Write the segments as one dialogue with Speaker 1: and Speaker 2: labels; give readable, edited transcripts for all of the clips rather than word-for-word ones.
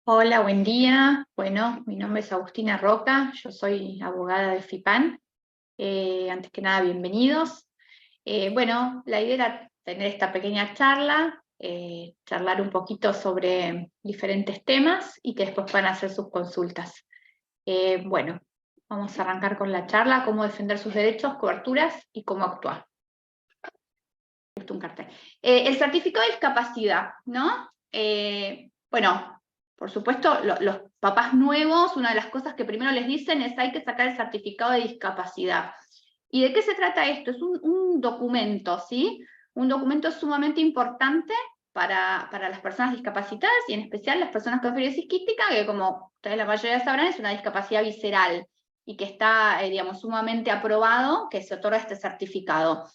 Speaker 1: Hola, buen día. Bueno, mi nombre es Agustina Roca, yo soy abogada de FIPAN. Antes que nada, bienvenidos. Bueno, la idea era tener esta pequeña charla, charlar un poquito sobre diferentes temas y que después puedan hacer sus consultas. Bueno, vamos a arrancar con la charla, cómo defender sus derechos, coberturas y cómo actuar. Justo un cartel. El certificado de discapacidad, ¿no? Bueno, por supuesto, los papás nuevos, una de las cosas que primero les dicen es hay que sacar el certificado de discapacidad. ¿Y de qué se trata esto? Es un documento, ¿sí? Un documento sumamente importante para las personas discapacitadas y en especial las personas con fibrosis quística, que como ustedes la mayoría sabrán es una discapacidad visceral y que está, digamos, sumamente aprobado que se otorga este certificado.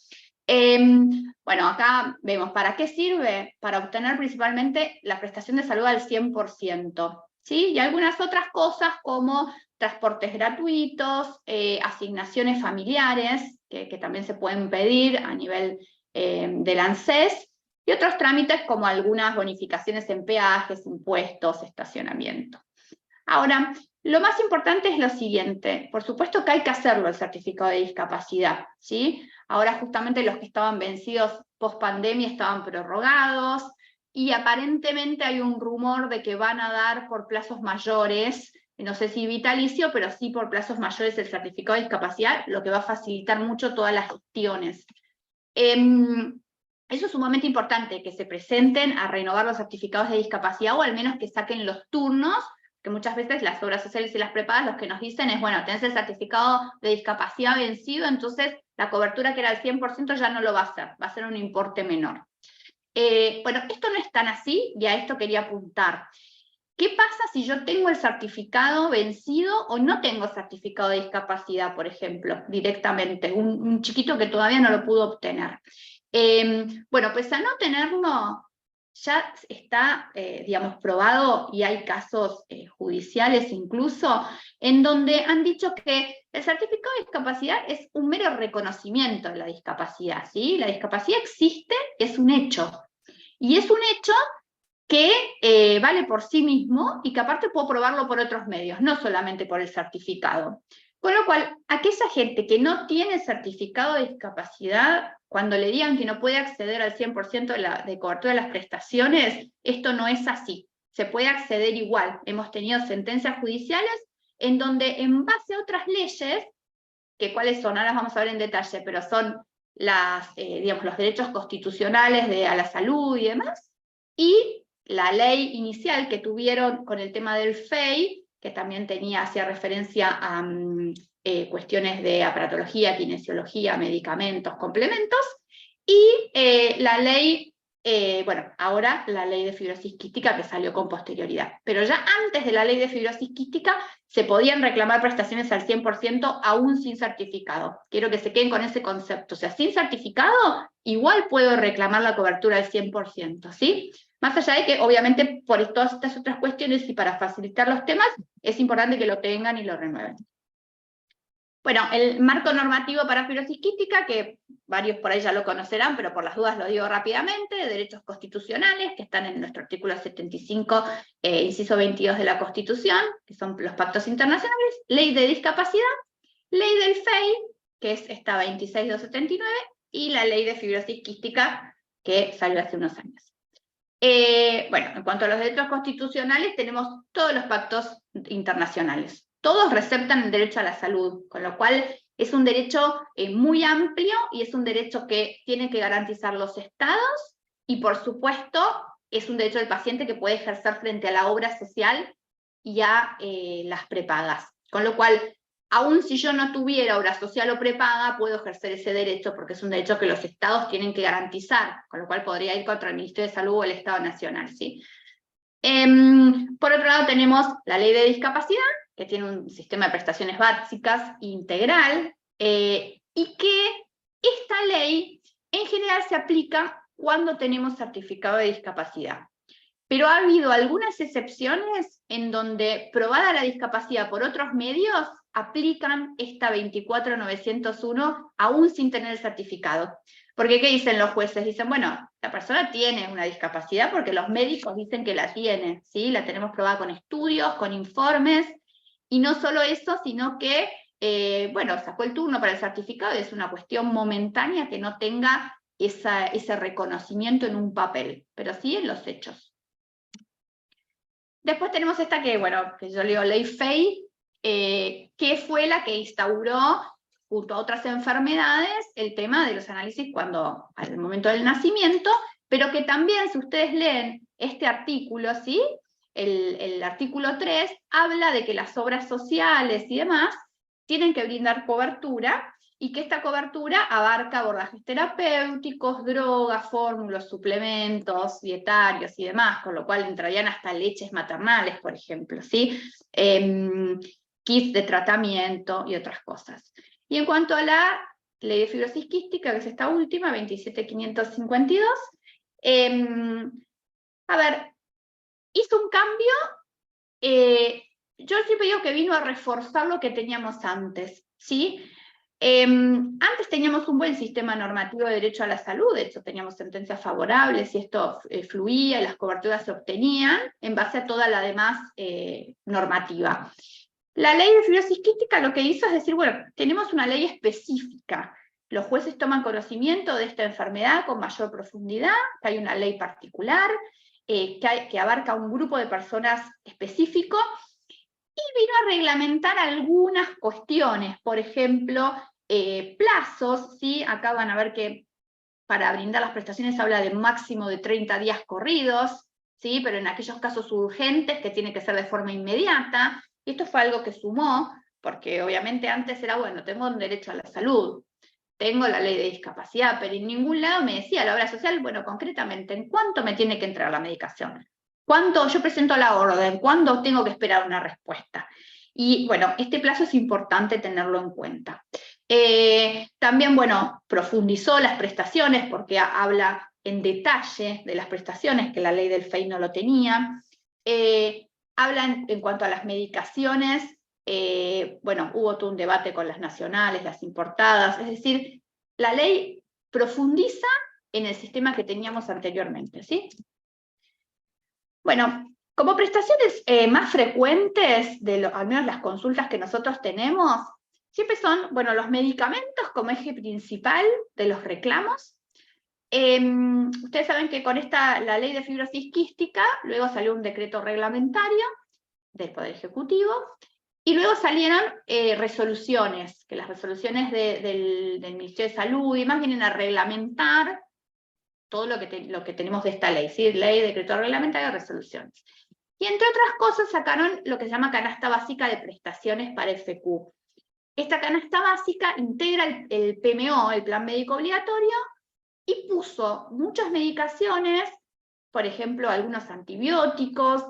Speaker 1: Bueno, acá vemos, ¿para qué sirve? Para obtener principalmente la prestación de salud al 100%, ¿sí? Y algunas otras cosas como transportes gratuitos, asignaciones familiares, que también se pueden pedir a nivel del ANSES, y otros trámites como algunas bonificaciones en peajes, impuestos, estacionamiento. Ahora, lo más importante es lo siguiente, por supuesto que hay que hacerlo el certificado de discapacidad, ¿sí? Ahora justamente los que estaban vencidos post pandemia estaban prorrogados y aparentemente hay un rumor de que van a dar por plazos mayores, no sé si vitalicio, pero sí por plazos mayores el certificado de discapacidad, lo que va a facilitar mucho todas las gestiones. Eso es sumamente importante, que se presenten a renovar los certificados de discapacidad o al menos que saquen los turnos, que muchas veces las obras sociales y las prepagas lo que nos dicen es, bueno, tenés el certificado de discapacidad vencido, entonces la cobertura que era el 100% ya no lo va a ser un importe menor. Bueno, esto no es tan así y a esto quería apuntar. ¿Qué pasa si yo tengo el certificado vencido o no tengo certificado de discapacidad, por ejemplo, directamente, un chiquito que todavía no lo pudo obtener? Bueno, pues a no tenerlo, ya está, digamos, probado y hay casos judiciales incluso, en donde han dicho que el certificado de discapacidad es un mero reconocimiento de la discapacidad, ¿sí? La discapacidad existe, es un hecho. Y es un hecho que vale por sí mismo y que aparte puedo probarlo por otros medios, no solamente por el certificado. Con lo cual, aquella gente que no tiene certificado de discapacidad, cuando le digan que no puede acceder al 100% de cobertura de las prestaciones, esto no es así. Se puede acceder igual. Hemos tenido sentencias judiciales en donde en base a otras leyes, que cuáles son, ahora las vamos a ver en detalle, pero son digamos, los derechos constitucionales a la salud y demás, y la ley inicial que tuvieron con el tema del FEI, que también hacía referencia a cuestiones de aparatología, kinesiología, medicamentos, complementos, y la ley, bueno, ahora la ley de fibrosis quística que salió con posterioridad. Pero ya antes de la ley de fibrosis quística se podían reclamar prestaciones al 100% aún sin certificado. Quiero que se queden con ese concepto. O sea, sin certificado, igual puedo reclamar la cobertura al 100%, ¿sí? Más allá de que, obviamente, por todas estas otras cuestiones y para facilitar los temas, es importante que lo tengan y lo renueven. Bueno, el marco normativo para fibrosis quística, que varios por ahí ya lo conocerán, pero por las dudas lo digo rápidamente, derechos constitucionales, que están en nuestro artículo 75, inciso 22 de la Constitución, que son los pactos internacionales, ley de discapacidad, ley del FEI, que es esta 26279, y la ley de fibrosis quística, que salió hace unos años. Bueno, en cuanto a los derechos constitucionales, tenemos todos los pactos internacionales. Todos receptan el derecho a la salud, con lo cual es un derecho muy amplio y es un derecho que tienen que garantizar los estados y, por supuesto, es un derecho del paciente que puede ejercer frente a la obra social y a las prepagas. Con lo cual, aun si yo no tuviera obra social o prepaga, puedo ejercer ese derecho porque es un derecho que los estados tienen que garantizar, con lo cual podría ir contra el Ministerio de Salud o el Estado Nacional, ¿sí? Por otro lado tenemos la ley de discapacidad, que tiene un sistema de prestaciones básicas integral, y que esta ley en general se aplica cuando tenemos certificado de discapacidad. Pero ha habido algunas excepciones en donde, probada la discapacidad por otros medios, aplican esta 24901 aún sin tener el certificado. Porque ¿qué dicen los jueces? Dicen, bueno, la persona tiene una discapacidad porque los médicos dicen que la tiene, ¿sí? La tenemos probada con estudios, con informes, y no solo eso, sino que, bueno, sacó el turno para el certificado y es una cuestión momentánea que no tenga ese reconocimiento en un papel, pero sí en los hechos. Después tenemos esta que, bueno, que yo leo Ley Fey, que fue la que instauró, junto a otras enfermedades, el tema de los análisis al momento del nacimiento, pero que también, si ustedes leen este artículo, ¿sí? El artículo 3, habla de que las obras sociales y demás tienen que brindar cobertura, y que esta cobertura abarca abordajes terapéuticos, drogas, fórmulas, suplementos, dietarios y demás, con lo cual entrarían hasta leches maternales, por ejemplo, ¿sí? Kits de tratamiento y otras cosas. Y en cuanto a la ley de fibrosis quística, que es esta última, 27552, a ver, hizo un cambio, yo siempre digo que vino a reforzar lo que teníamos antes, ¿sí? Antes teníamos un buen sistema normativo de derecho a la salud, de hecho teníamos sentencias favorables y esto fluía y las coberturas se obtenían en base a toda la demás normativa. La ley de fibrosis quística lo que hizo es decir, bueno, tenemos una ley específica, los jueces toman conocimiento de esta enfermedad con mayor profundidad, que hay una ley particular, que abarca un grupo de personas específico, y vino a reglamentar algunas cuestiones, por ejemplo, plazos, ¿sí? Acá van a ver que para brindar las prestaciones habla de máximo de 30 días corridos, ¿sí? Pero en aquellos casos urgentes que tiene que ser de forma inmediata, y esto fue algo que sumó, porque obviamente antes era, bueno, tengo un derecho a la salud, tengo la ley de discapacidad, pero en ningún lado me decía la obra social, bueno, concretamente, ¿en cuánto me tiene que entrar la medicación? ¿Cuánto yo presento la orden? ¿Cuándo tengo que esperar una respuesta? Y bueno, este plazo es importante tenerlo en cuenta. También, bueno, profundizó las prestaciones porque habla en detalle de las prestaciones, que la ley del FEI no lo tenía. Hablan en cuanto a las medicaciones, bueno, hubo todo un debate con las nacionales, las importadas, es decir, la ley profundiza en el sistema que teníamos anteriormente, ¿sí? Bueno, como prestaciones más frecuentes, al menos las consultas que nosotros tenemos, siempre son, bueno, los medicamentos como eje principal de los reclamos. Ustedes saben que con la ley de fibrosis quística, luego salió un decreto reglamentario del Poder Ejecutivo, y luego salieron resoluciones, que las resoluciones del Ministerio de Salud y demás vienen a reglamentar todo lo que tenemos de esta ley, ¿sí? Ley, decreto reglamentario, resoluciones. Y entre otras cosas sacaron lo que se llama canasta básica de prestaciones para FQ. Esta canasta básica integra el PMO, el plan médico obligatorio, y puso muchas medicaciones, por ejemplo, algunos antibióticos,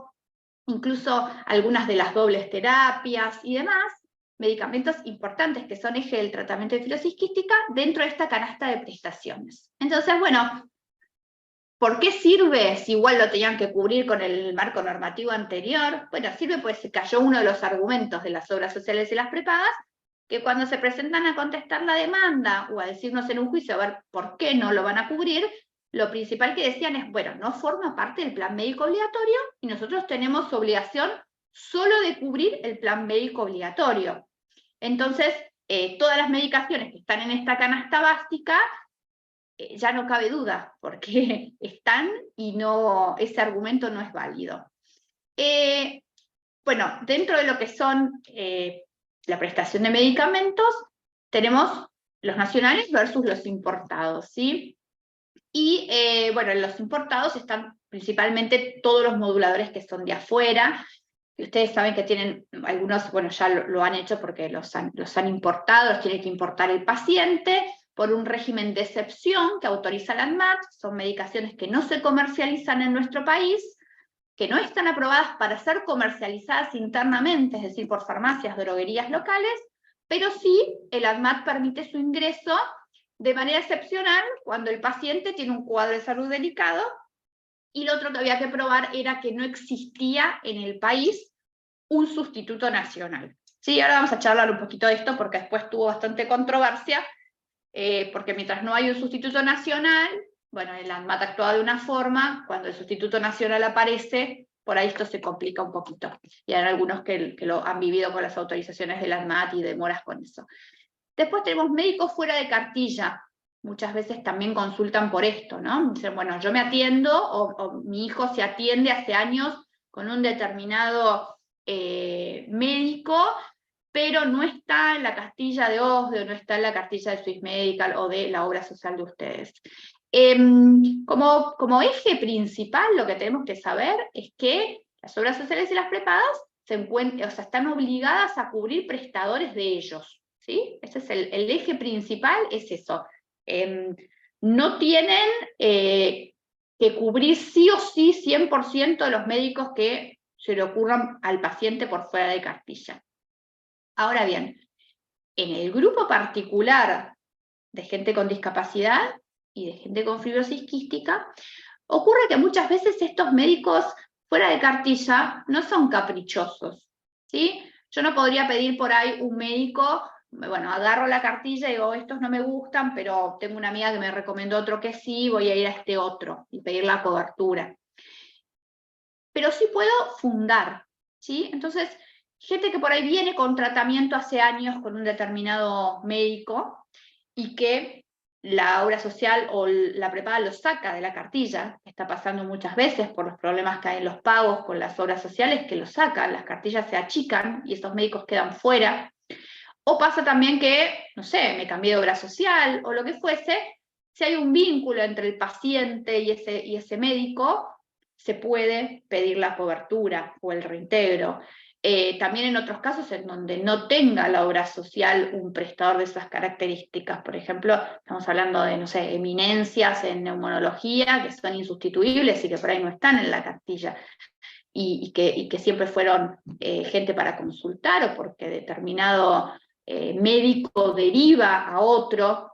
Speaker 1: incluso algunas de las dobles terapias y demás, medicamentos importantes que son eje del tratamiento de fibrosis quística dentro de esta canasta de prestaciones. Entonces, bueno, ¿por qué sirve si igual lo tenían que cubrir con el marco normativo anterior? Bueno, sirve pues se cayó uno de los argumentos de las obras sociales y las prepagas, que cuando se presentan a contestar la demanda o a decirnos en un juicio a ver por qué no lo van a cubrir, lo principal que decían es, bueno, no forma parte del plan médico obligatorio y nosotros tenemos obligación solo de cubrir el plan médico obligatorio. Entonces, todas las medicaciones que están en esta canasta básica, ya no cabe duda, porque están y ese argumento no es válido. Bueno, dentro de lo que son la prestación de medicamentos, tenemos los nacionales versus los importados, ¿sí? Y bueno, en los importados están principalmente todos los moduladores que son de afuera, y ustedes saben que tienen algunos, bueno, ya lo han hecho porque los han importado, los tiene que importar el paciente, por un régimen de excepción que autoriza la ANMAT, son medicaciones que no se comercializan en nuestro país, que no están aprobadas para ser comercializadas internamente, es decir, por farmacias, droguerías locales, pero sí el ANMAT permite su ingreso de manera excepcional cuando el paciente tiene un cuadro de salud delicado, y lo otro que había que probar era que no existía en el país un sustituto nacional. Sí, ahora vamos a charlar un poquito de esto porque después tuvo bastante controversia, porque mientras no hay un sustituto nacional, bueno, el ANMAT actúa de una forma, cuando el sustituto nacional aparece, por ahí esto se complica un poquito. Y hay algunos que lo han vivido con las autorizaciones del ANMAT y demoras con eso. Después tenemos médicos fuera de cartilla. Muchas veces también consultan por esto, ¿no? Dicen, bueno, yo me atiendo, o mi hijo se atiende hace años con un determinado médico, pero no está en la cartilla de OSDE, o no está en la cartilla de Swiss Medical o de la obra social de ustedes. Como eje principal, lo que tenemos que saber es que las obras sociales y las prepagas están obligadas a cubrir prestadores de ellos, ¿sí? Ese es el eje principal, es eso. No tienen que cubrir sí o sí 100% de los médicos que se le ocurran al paciente por fuera de cartilla. Ahora bien, en el grupo particular de gente con discapacidad y de gente con fibrosis quística, ocurre que muchas veces estos médicos fuera de cartilla no son caprichosos, ¿sí? Yo no podría pedir por ahí un médico, bueno, agarro la cartilla y digo, estos no me gustan, pero tengo una amiga que me recomendó otro que sí, voy a ir a este otro y pedir la cobertura. Pero sí puedo fundar, ¿sí? Entonces, gente que por ahí viene con tratamiento hace años con un determinado médico y que la obra social o la prepaga lo saca de la cartilla, está pasando muchas veces por los problemas que hay en los pagos con las obras sociales, que lo sacan, las cartillas se achican y estos médicos quedan fuera. O pasa también que, no sé, me cambié de obra social o lo que fuese, si hay un vínculo entre el paciente y ese médico, se puede pedir la cobertura o el reintegro. También en otros casos en donde no tenga la obra social un prestador de esas características, por ejemplo, estamos hablando de, no sé, eminencias en neumonología que son insustituibles y que por ahí no están en la cartilla, y que siempre fueron gente para consultar, o porque determinado médico deriva a otro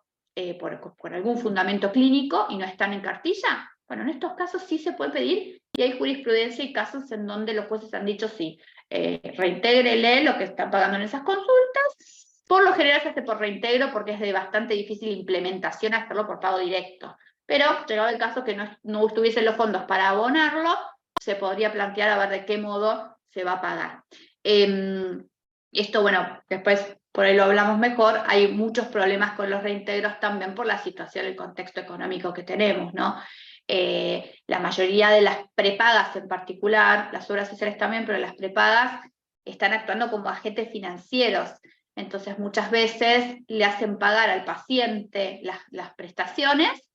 Speaker 1: por algún fundamento clínico y no están en cartilla. Bueno, en estos casos sí se puede pedir, y hay jurisprudencia y casos en donde los jueces han dicho sí, reintégrele lo que están pagando en esas consultas. Por lo general se hace por reintegro porque es de bastante difícil implementación hacerlo por pago directo. Pero llegado el caso que no estuviesen los fondos para abonarlo, se podría plantear a ver de qué modo se va a pagar. Esto, bueno, después por ahí lo hablamos mejor, hay muchos problemas con los reintegros también por la situación, el contexto económico que tenemos, ¿no? La mayoría de las prepagas en particular, las obras sociales también, pero las prepagas están actuando como agentes financieros. Entonces muchas veces le hacen pagar al paciente las prestaciones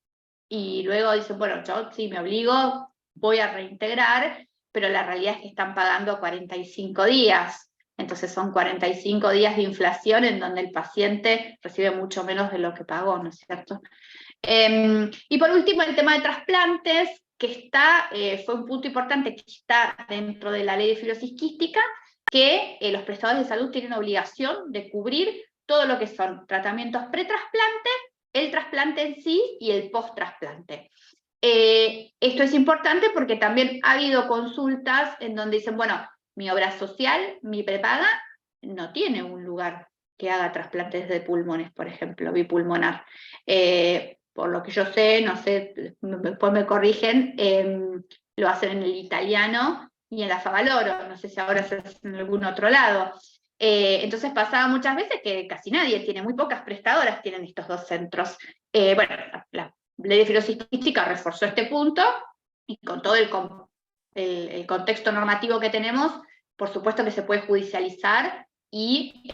Speaker 1: y luego dicen, bueno, yo sí me obligo, voy a reintegrar, pero la realidad es que están pagando 45 días. Entonces son 45 días de inflación en donde el paciente recibe mucho menos de lo que pagó, ¿no es cierto? Y por último, el tema de trasplantes, que fue un punto importante que está dentro de la ley de fibrosis quística, que los prestadores de salud tienen obligación de cubrir todo lo que son tratamientos pre-trasplante, el trasplante en sí y el post-trasplante. Esto es importante porque también ha habido consultas en donde dicen, bueno, mi obra social, mi prepaga, no tiene un lugar que haga trasplantes de pulmones, por ejemplo, bipulmonar. Por lo que yo sé, no sé, después me corrigen, lo hacen en el italiano y en la Favaloro, no sé si ahora se hace en algún otro lado. Entonces pasaba muchas veces que casi nadie tiene, muy pocas prestadoras tienen estos dos centros. Bueno, la ley de fibrosis quística reforzó este punto, y con todo el contexto normativo que tenemos, por supuesto que se puede judicializar y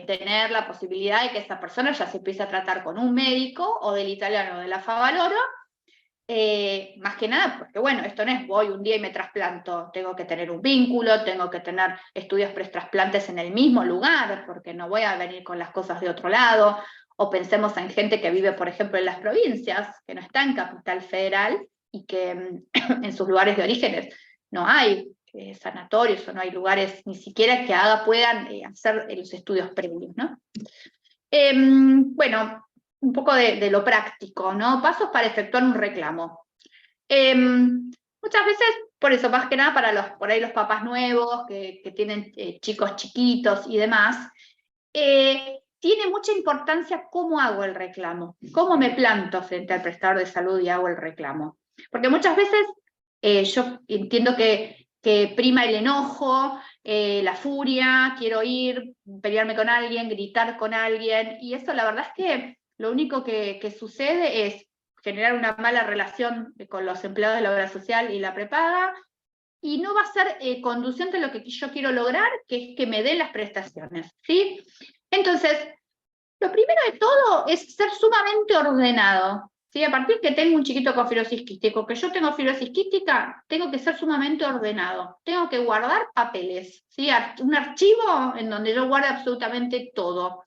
Speaker 1: tener la posibilidad de que esa persona ya se empiece a tratar con un médico, o del italiano o de la Favaloro, más que nada porque, bueno, esto no es voy un día y me trasplanto, tengo que tener un vínculo, tengo que tener estudios pretrasplantes en el mismo lugar, porque no voy a venir con las cosas de otro lado. O pensemos en gente que vive, por ejemplo, en las provincias, que no está en Capital Federal, y que en sus lugares de orígenes no hay sanatorios, o no hay lugares ni siquiera que puedan hacer los estudios previos, ¿no? Bueno, un poco de lo práctico, ¿no? Pasos para efectuar un reclamo. Muchas veces Por eso, más que nada para por ahí los papás nuevos que tienen chicos chiquitos y demás, tiene mucha importancia cómo hago el reclamo, cómo me planto frente al prestador de salud y hago el reclamo. Porque muchas veces yo entiendo que prima el enojo, la furia, quiero ir, pelearme con alguien, gritar con alguien, y eso la verdad es que lo único que sucede es generar una mala relación con los empleados de la obra social y la prepaga, y no va a ser conducente a lo que yo quiero lograr, que es que me den las prestaciones, ¿sí? Entonces, lo primero de todo es ser sumamente ordenado, ¿sí? A partir que tengo un chiquito con fibrosis quística, que yo tengo fibrosis quística, tengo que ser sumamente ordenado, tengo que guardar papeles, ¿sí? Un archivo en donde yo guarde absolutamente todo,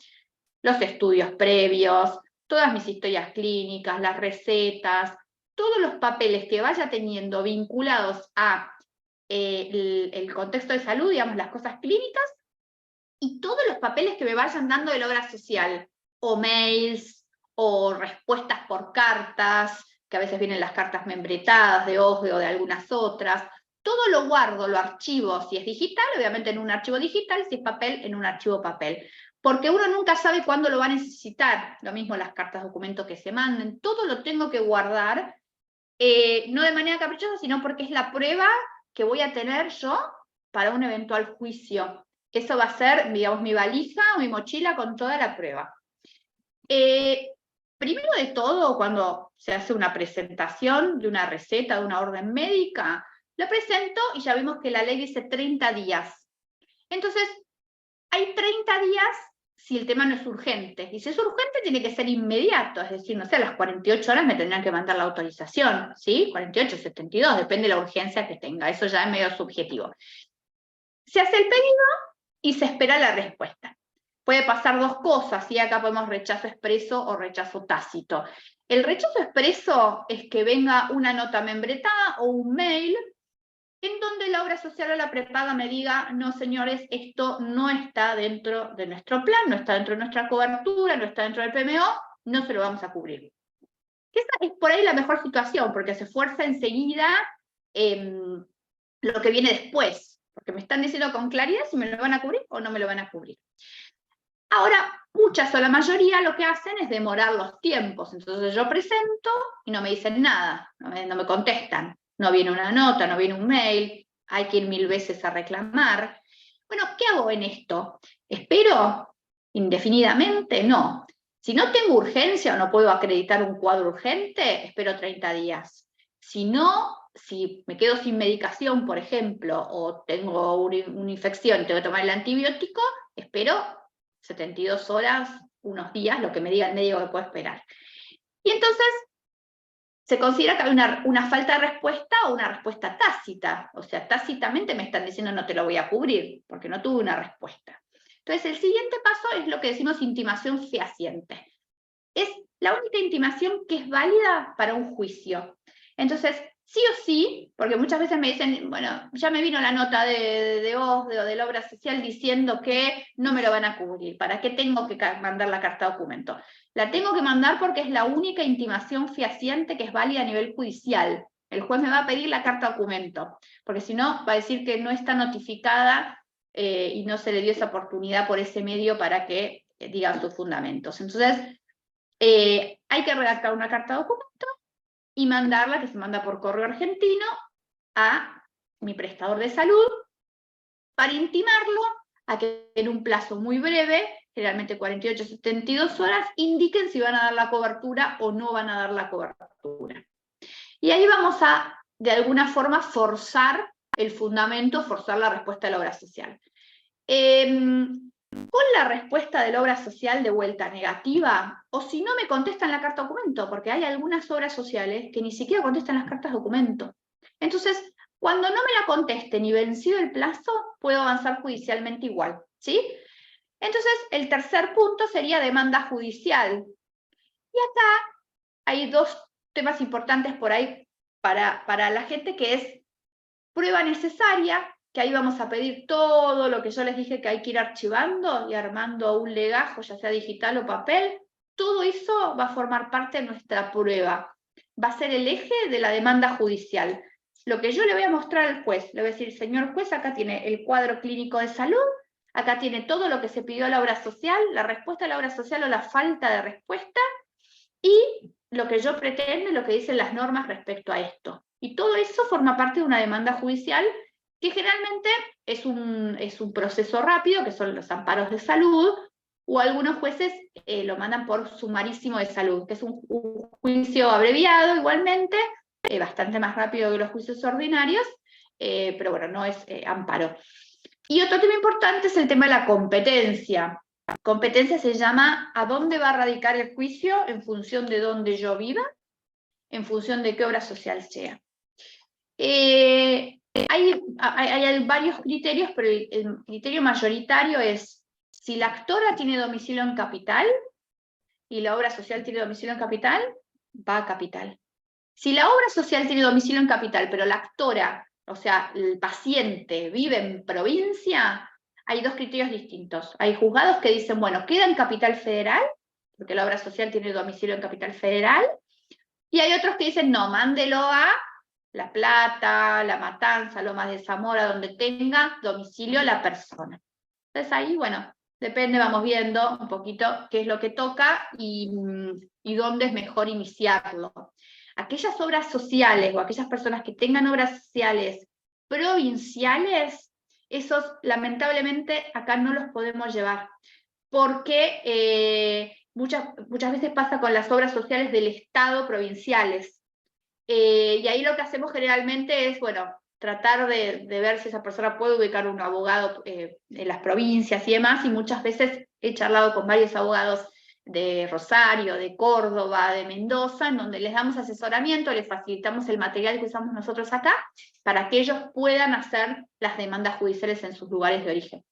Speaker 1: los estudios previos, todas mis historias clínicas, las recetas, todos los papeles que vaya teniendo vinculados a el contexto de salud, digamos, las cosas clínicas, y todos los papeles que me vayan dando de la obra social, o mails, o respuestas por cartas, que a veces vienen las cartas membretadas de OSDE o de algunas otras, todo lo guardo, lo archivo, si es digital, obviamente en un archivo digital, si es papel, en un archivo papel. Porque uno nunca sabe cuándo lo va a necesitar, lo mismo las cartas documento que se manden, todo lo tengo que guardar, no de manera caprichosa, sino porque es la prueba que voy a tener yo para un eventual juicio. Eso va a ser, digamos, mi valija o mi mochila con toda la prueba. Primero de todo, cuando se hace una presentación de una receta, de una orden médica, lo presento y ya vimos que la ley dice 30 días. Entonces, hay 30 días si el tema no es urgente. Y si es urgente, tiene que ser inmediato, es decir, no sé, a las 48 horas me tendrán que mandar la autorización, ¿sí? 48, 72, depende de la urgencia que tenga, eso ya es medio subjetivo. Se hace el pedido y se espera la respuesta. Puede pasar dos cosas, ¿sí? Acá podemos rechazo expreso o rechazo tácito. El rechazo expreso es que venga una nota membretada o un mail en donde la obra social o la prepaga me diga, no señores, esto no está dentro de nuestro plan, no está dentro de nuestra cobertura, no está dentro del PMO, no se lo vamos a cubrir. Esa es por ahí la mejor situación, porque se fuerza enseguida lo que viene después, porque me están diciendo con claridad si me lo van a cubrir o no me lo van a cubrir. Ahora, muchas o la mayoría lo que hacen es demorar los tiempos, entonces yo presento y no me dicen nada, no me contestan. No viene una nota, no viene un mail, hay que ir 1000 veces a reclamar. Bueno, ¿qué hago en esto? ¿Espero indefinidamente? No. Si no tengo urgencia o no puedo acreditar un cuadro urgente, espero 30 días. Si no, si me quedo sin medicación, por ejemplo, o tengo una infección y tengo que tomar el antibiótico, espero 72 horas, unos días, lo que me diga el médico que puedo esperar. Y entonces se considera que hay una falta de respuesta o una respuesta tácita. O sea, tácitamente me están diciendo no te lo voy a cubrir, porque no tuve una respuesta. Entonces, el siguiente paso es lo que decimos intimación fehaciente. Es la única intimación que es válida para un juicio. Entonces, sí o sí, porque muchas veces me dicen, bueno, ya me vino la nota de OSDE o de la obra social diciendo que no me lo van a cubrir, ¿para qué tengo que mandar la carta de documento? La tengo que mandar porque es la única intimación fehaciente que es válida a nivel judicial. El juez me va a pedir la carta de documento, porque si no, va a decir que no está notificada y no se le dio esa oportunidad por ese medio para que digan sus fundamentos. Entonces, hay que redactar una carta de documento y mandarla, que se manda por correo argentino, a mi prestador de salud para intimarlo a que en un plazo muy breve, generalmente 48 72 horas, indiquen si van a dar la cobertura o no van a dar la cobertura. Y ahí vamos a, de alguna forma, forzar el fundamento, forzar la respuesta de la obra social. Con la respuesta de la obra social de vuelta negativa, o si no me contestan la carta documento, porque hay algunas obras sociales que ni siquiera contestan las cartas documento. Entonces, cuando no me la contesten y vencido el plazo, puedo avanzar judicialmente igual, ¿sí? Entonces, el tercer punto sería demanda judicial. Y acá hay dos temas importantes por ahí para la gente, que es prueba necesaria, que ahí vamos a pedir todo lo que yo les dije que hay que ir archivando y armando un legajo, ya sea digital o papel. Todo eso va a formar parte de nuestra prueba. Va a ser el eje de la demanda judicial. lo que yo le voy a mostrar al juez, le voy a decir, señor juez, acá tiene el cuadro clínico de salud, acá tiene todo lo que se pidió a la obra social, la respuesta a la obra social o la falta de respuesta, y lo que yo pretendo y lo que dicen las normas respecto a esto. Y todo eso forma parte de una demanda judicial que generalmente es un proceso rápido, que son los amparos de salud, o algunos jueces lo mandan por sumarísimo de salud, que es un juicio abreviado igualmente, bastante más rápido que los juicios ordinarios, pero bueno, no es amparo. Y otro tema importante es el tema de la competencia. Competencia se llama a dónde va a radicar el juicio en función de dónde yo viva, en función de qué obra social sea. Hay varios criterios, pero el criterio mayoritario es si la actora tiene domicilio en capital y la obra social tiene domicilio en capital, va a capital. Si la obra social tiene domicilio en capital, pero la actora, o sea, el paciente vive en provincia, hay dos criterios distintos. Hay juzgados que dicen, bueno, queda en capital federal, porque la obra social tiene domicilio en capital federal, y hay otros que dicen, no, mándelo a La Plata, La Matanza, Lomas de Zamora, donde tenga domicilio la persona. Entonces ahí, bueno, depende, vamos viendo un poquito qué es lo que toca y dónde es mejor iniciarlo. Aquellas obras sociales o aquellas personas que tengan obras sociales provinciales, esos lamentablemente acá no los podemos llevar, porque muchas veces pasa con las obras sociales del Estado provinciales. Y ahí lo que hacemos generalmente es, bueno, tratar de ver si esa persona puede ubicar un abogado en las provincias y demás, y muchas veces he charlado con varios abogados de Rosario, de Córdoba, de Mendoza, en donde les damos asesoramiento, les facilitamos el material que usamos nosotros acá, para que ellos puedan hacer las demandas judiciales en sus lugares de origen.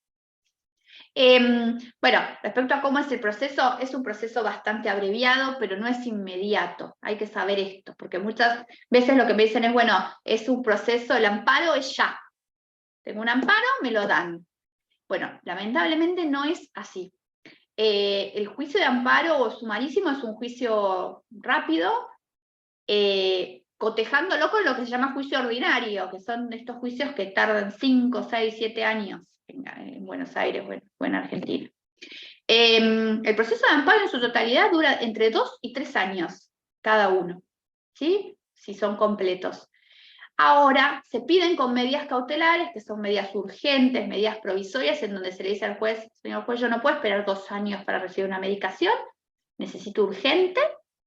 Speaker 1: Bueno, respecto a cómo es el proceso, es un proceso bastante abreviado, pero no es inmediato. Hay que saber esto, porque muchas veces lo que me dicen es, bueno, es un proceso, el amparo es ya. Tengo un amparo, me lo dan. Bueno, lamentablemente no es así. El juicio de amparo o sumarísimo es un juicio rápido, cotejándolo con lo que se llama juicio ordinario, que son estos juicios que tardan 5, 6, 7 años en Buenos Aires o en Argentina. El proceso de amparo en su totalidad dura entre 2 y 3 años cada uno, ¿sí? Si son completos. Ahora, se piden con medidas cautelares, que son medidas urgentes, medidas provisorias, en donde se le dice al juez, señor juez, yo no puedo esperar 2 años para recibir una medicación, necesito urgente,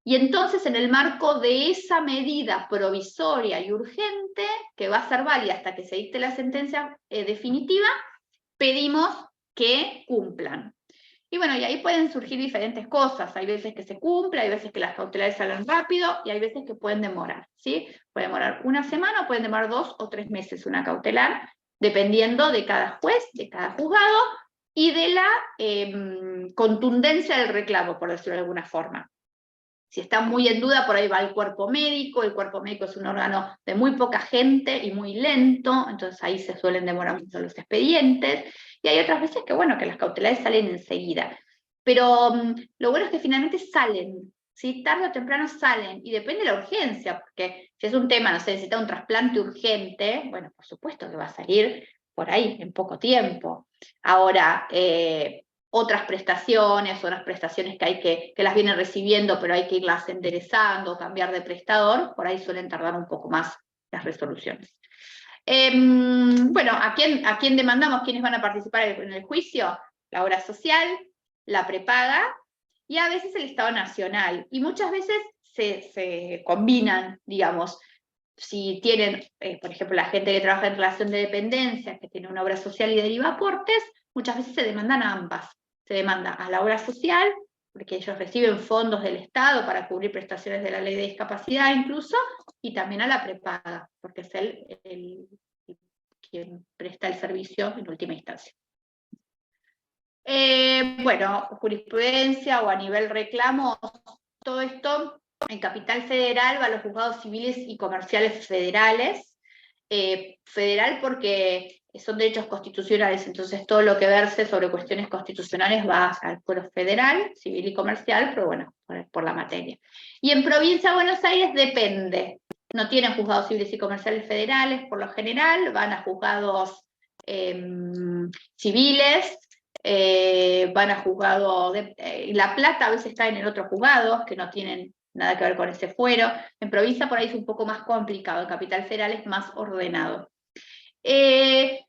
Speaker 1: y entonces en el marco de esa medida provisoria y urgente, que va a ser válida hasta que se dicte la sentencia definitiva, pedimos que cumplan. Y bueno, y ahí pueden surgir diferentes cosas. Hay veces que se cumple, hay veces que las cautelares salen rápido, y hay veces que pueden demorar, ¿sí? Puede demorar una semana, o pueden demorar 2 o 3 meses una cautelar, dependiendo de cada juez, de cada juzgado, y de la contundencia del reclamo, por decirlo de alguna forma. Si está muy en duda, por ahí va el cuerpo médico es un órgano de muy poca gente y muy lento, entonces ahí se suelen demorar mucho los expedientes, y hay otras veces que, bueno, que las cautelares salen enseguida. Pero lo bueno es que finalmente salen, ¿sí? Tarde o temprano salen, y depende de la urgencia, porque si es un tema, no sé, necesita un trasplante urgente, bueno, por supuesto que va a salir por ahí en poco tiempo. Ahora, otras prestaciones que las vienen recibiendo, pero hay que irlas enderezando, cambiar de prestador, por ahí suelen tardar un poco más las resoluciones. Bueno, ¿a quién demandamos? ¿Quiénes van a participar en el juicio? La obra social, la prepaga, y a veces el Estado Nacional. Y muchas veces se combinan, digamos. Si tienen, por ejemplo, la gente que trabaja en relación de dependencia, que tiene una obra social y deriva aportes, muchas veces se demandan a ambas. Se demanda a la obra social, porque ellos reciben fondos del Estado para cubrir prestaciones de la ley de discapacidad incluso, y también a la prepaga, porque es él quien presta el servicio en última instancia. Bueno, jurisprudencia o a nivel reclamos, todo esto en Capital Federal va a los juzgados civiles y comerciales federales. Federal porque son derechos constitucionales, entonces todo lo que verse sobre cuestiones constitucionales va al fuero federal, civil y comercial, pero bueno, por la materia. Y en provincia de Buenos Aires depende. no tienen juzgados civiles y comerciales federales, por lo general, van a juzgados civiles, van a juzgado de La Plata, a veces está en el otro juzgado, que no tienen nada que ver con ese fuero. En provincia por ahí es un poco más complicado, en Capital Federal es más ordenado. En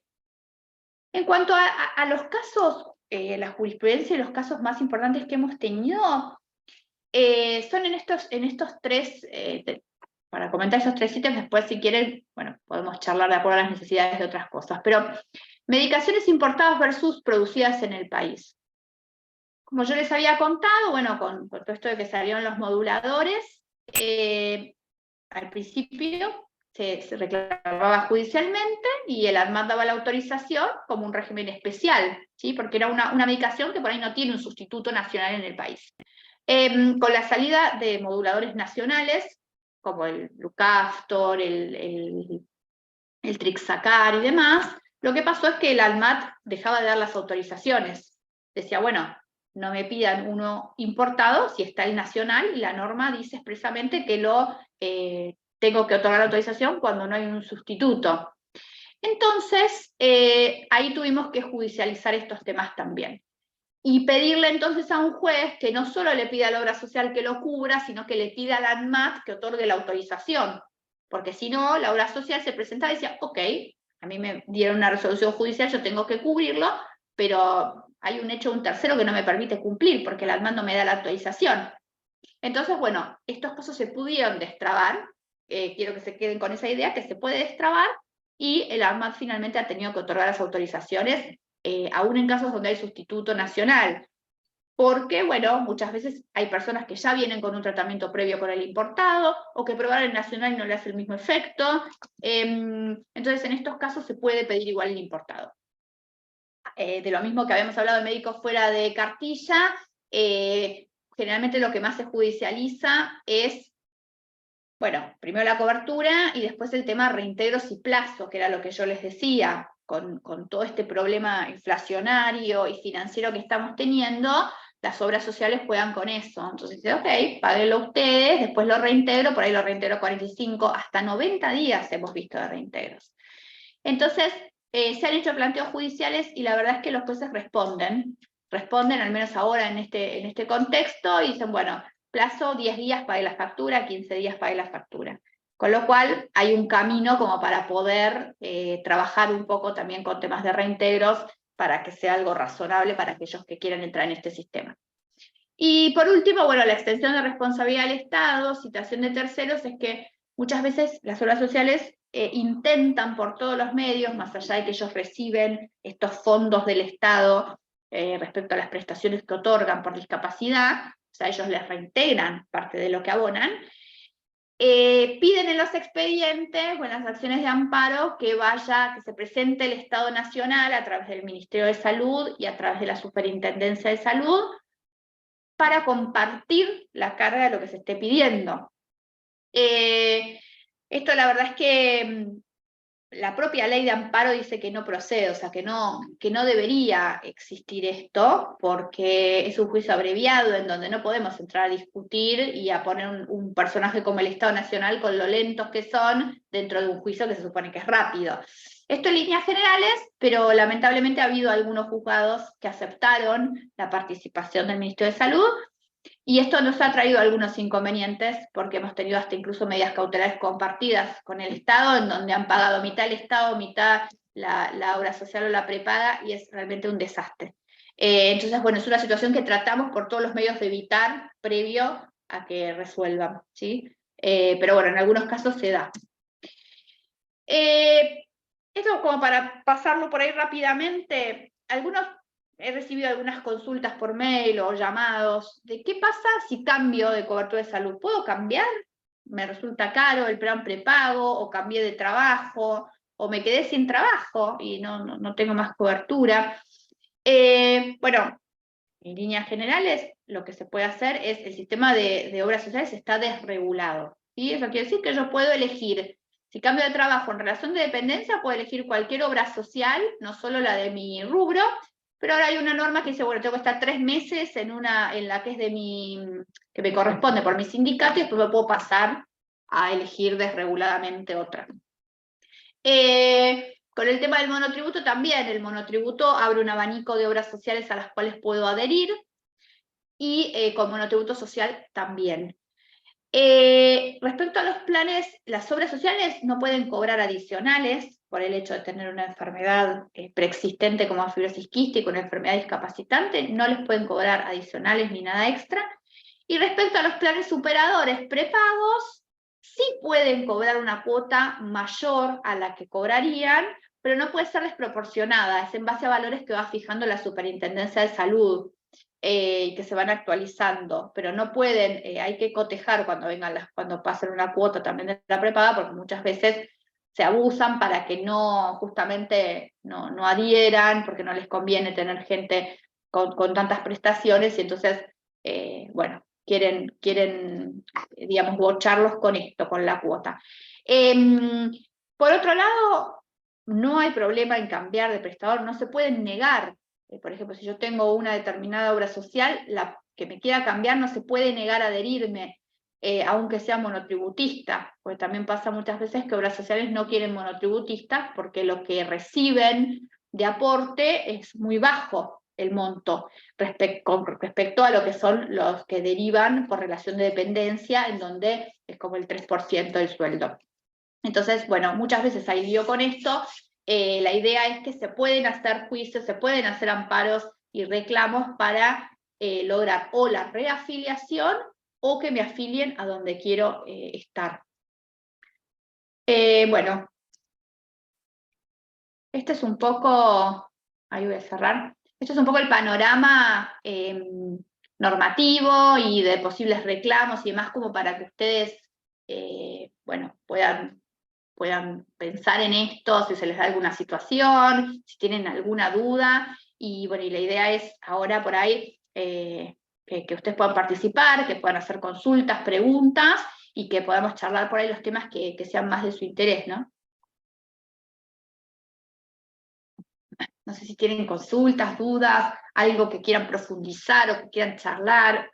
Speaker 1: cuanto a los casos, la jurisprudencia y los casos más importantes que hemos tenido, son en estos tres, para comentar esos tres ítems, después si quieren, bueno, podemos charlar de acuerdo a las necesidades de otras cosas, pero medicaciones importadas versus producidas en el país. Como yo les había contado, bueno, con todo esto de que salieron los moduladores, al principio se reclamaba judicialmente y el ANMAT daba la autorización como un régimen especial, ¿sí? Porque era una medicación que por ahí no tiene un sustituto nacional en el país. Con la salida de moduladores nacionales, como el Lucaftor, el Trixacar y demás, lo que pasó es que el ANMAT dejaba de dar las autorizaciones. Decía, bueno, no me pidan uno importado si está el nacional, y la norma dice expresamente que tengo que otorgar la autorización cuando no hay un sustituto. Entonces, ahí tuvimos que judicializar estos temas también. Y pedirle entonces a un juez que no solo le pida a la obra social que lo cubra, sino que le pida al ANMAT que otorgue la autorización. Porque si no, la obra social se presentaba y decía, ok, a mí me dieron una resolución judicial, yo tengo que cubrirlo, pero hay un hecho, un tercero que no me permite cumplir, porque el ANMAT no me da la autorización. Entonces, bueno, estos casos se pudieron destrabar, quiero que se queden con esa idea, que se puede destrabar, y el ANMAT finalmente ha tenido que otorgar las autorizaciones, aún en casos donde hay sustituto nacional, porque, bueno, muchas veces hay personas que ya vienen con un tratamiento previo con el importado, o que probar el nacional y no le hace el mismo efecto, entonces en estos casos se puede pedir igual el importado. De lo mismo que habíamos hablado de médicos fuera de cartilla, generalmente lo que más se judicializa es, bueno, primero la cobertura y después el tema reintegros y plazos, que era lo que yo les decía, con todo este problema inflacionario y financiero que estamos teniendo, las obras sociales juegan con eso. Entonces dice, ok, páguenlo ustedes, después lo reintegro, por ahí lo reintegro 45, hasta 90 días hemos visto de reintegros. Entonces, se han hecho planteos judiciales y la verdad es que los jueces responden al menos ahora en este contexto, y dicen, bueno, plazo 10 días pague la factura, 15 días pague la factura. Con lo cual hay un camino como para poder trabajar un poco también con temas de reintegros para que sea algo razonable para aquellos que quieran entrar en este sistema. Y por último, bueno, la extensión de responsabilidad al Estado, citación de terceros, es que muchas veces las obras sociales intentan por todos los medios, más allá de que ellos reciben estos fondos del Estado respecto a las prestaciones que otorgan por discapacidad, o sea, ellos les reintegran parte de lo que abonan, piden en los expedientes o en las acciones de amparo que se presente el Estado Nacional a través del Ministerio de Salud y a través de la Superintendencia de Salud para compartir la carga de lo que se esté pidiendo. Esto la verdad es que la propia ley de amparo dice que no procede, o sea, que no debería existir esto, porque es un juicio abreviado en donde no podemos entrar a discutir y a poner un personaje como el Estado Nacional, con lo lentos que son, dentro de un juicio que se supone que es rápido. Esto en líneas generales, pero lamentablemente ha habido algunos juzgados que aceptaron la participación del Ministerio de Salud, y esto nos ha traído algunos inconvenientes, porque hemos tenido hasta incluso medidas cautelares compartidas con el Estado, en donde han pagado mitad el Estado, mitad la obra social o la prepaga, y es realmente un desastre. Entonces, bueno, es una situación que tratamos por todos los medios de evitar previo a que resuelvan, ¿sí? Pero bueno, en algunos casos se da. Esto como para pasarlo por ahí rápidamente, he recibido algunas consultas por mail o llamados de qué pasa si cambio de cobertura de salud. ¿Puedo cambiar? ¿Me resulta caro el plan prepago? ¿O cambié de trabajo? ¿O me quedé sin trabajo y no tengo más cobertura? Bueno, en líneas generales, lo que se puede hacer es, el sistema de obras sociales está desregulado, ¿sí? Eso quiere decir que yo puedo elegir, si cambio de trabajo en relación de dependencia, puedo elegir cualquier obra social, no solo la de mi rubro, pero ahora hay una norma que dice, bueno, tengo que estar 3 meses en la que es que me corresponde por mi sindicato, y después me puedo pasar a elegir desreguladamente otra. Con el tema del monotributo también, el monotributo abre un abanico de obras sociales a las cuales puedo adherir, y con monotributo social también. Respecto a los planes, las obras sociales no pueden cobrar adicionales por el hecho de tener una enfermedad preexistente como fibrosis quística, una enfermedad discapacitante, no les pueden cobrar adicionales ni nada extra. Y respecto a los planes superadores prepagos, sí pueden cobrar una cuota mayor a la que cobrarían, pero no puede ser desproporcionada, es en base a valores que va fijando la Superintendencia de Salud. Que se van actualizando, pero no pueden, hay que cotejar cuando cuando pasen una cuota también de la prepaga, porque muchas veces se abusan para que no, justamente, no adhieran, porque no les conviene tener gente con tantas prestaciones, y entonces, bueno, quieren, digamos, bocharlos con esto, con la cuota. Por otro lado, no hay problema en cambiar de prestador, no se pueden negar. Por ejemplo, si yo tengo una determinada obra social, la que me quiera cambiar no se puede negar a adherirme, aunque sea monotributista, porque también pasa muchas veces que obras sociales no quieren monotributistas porque lo que reciben de aporte es muy bajo el monto con respecto a lo que son los que derivan por relación de dependencia, en donde es como el 3% del sueldo. Entonces, bueno, muchas veces hay lío con esto. La idea es que se pueden hacer juicios, se pueden hacer amparos y reclamos para lograr o la reafiliación o que me afilien a donde quiero estar. Bueno, este es un poco, ahí voy a cerrar, este es un poco el panorama normativo y de posibles reclamos y demás, como para que ustedes, bueno, puedan pensar en esto, si se les da alguna situación, si tienen alguna duda, y bueno, y la idea es ahora por ahí que ustedes puedan participar, que puedan hacer consultas, preguntas, y que podamos charlar por ahí los temas que sean más de su interés, ¿no? No sé si tienen consultas, dudas, algo que quieran profundizar o que quieran charlar.